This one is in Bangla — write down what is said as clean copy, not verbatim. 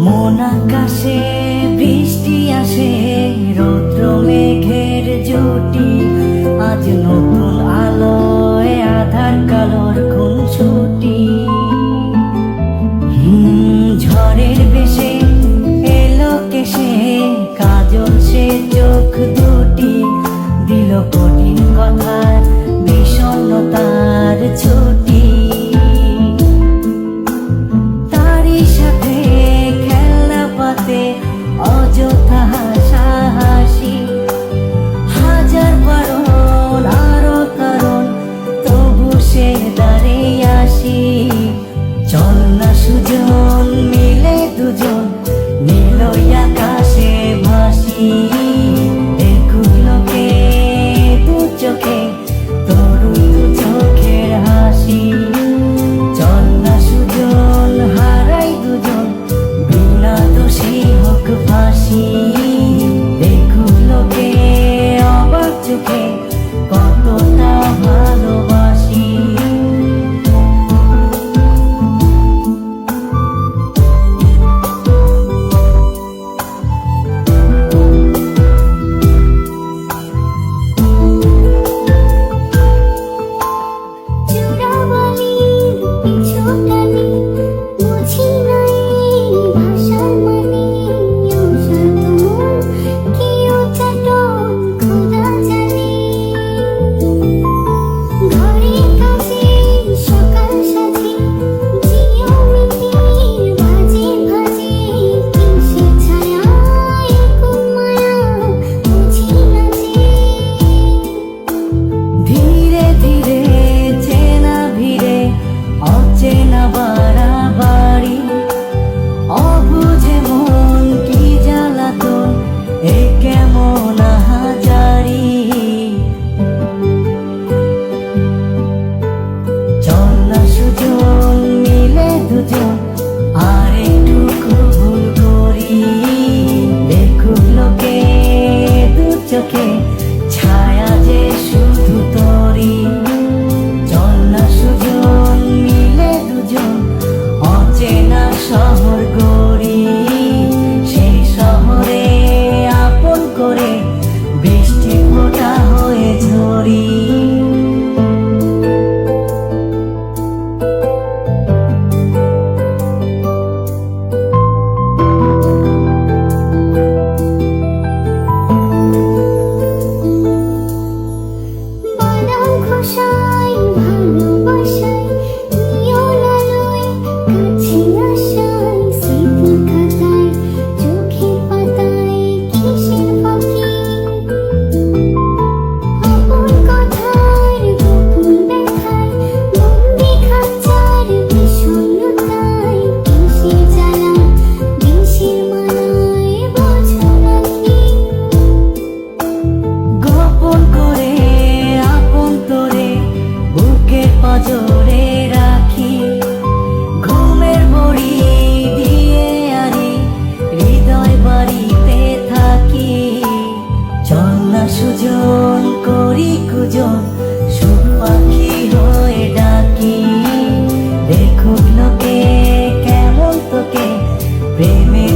মন আকাশে বৃষ্টি আসে, রৌদ্র মেঘের জুটি, আজ নতুন আলোয় আধার কালোর খুনসুটি। ঝড়ের বেশে এলো কেশে, কাজল সে চোখ দুটি, দিল কঠিন কথার বিষণ্ণতার ছুটি। তারই সাথে খেলনা পাতে অযথা হাসাহাসি, হাজার বারণ আরো কারণ, তবু সে দাঁড়িয়ে আসি। চল না সুজন মিলে দুজন, নীলই আকাশে ভাসি, দেখুক লোকে দু চোখে তরুণ দু চোখের হাসি। চল না সুজন হারাই দুজন, বিনা দোষী হোক ফাঁসি, দেখুক লোকে অবাক চোখে কতটা ভালোবাসি। ছায়া যে শুধু তোরি, চল না সুজন মিলে দুজন, অচেনা শহর গড়ি, সেই শহরে আপন করে বৃষ্টি ফোঁটা হয়ে ঝরি। জোরে রাখি, ঘুমের বড়ি দিয়ে আরি, হৃদয় বাড়িতে থাকি। চল না সুজন করি কুজন, সুখ পাখি হয়ে ডাকি, দেখুক লোকে কেমন তোকে প্রেমে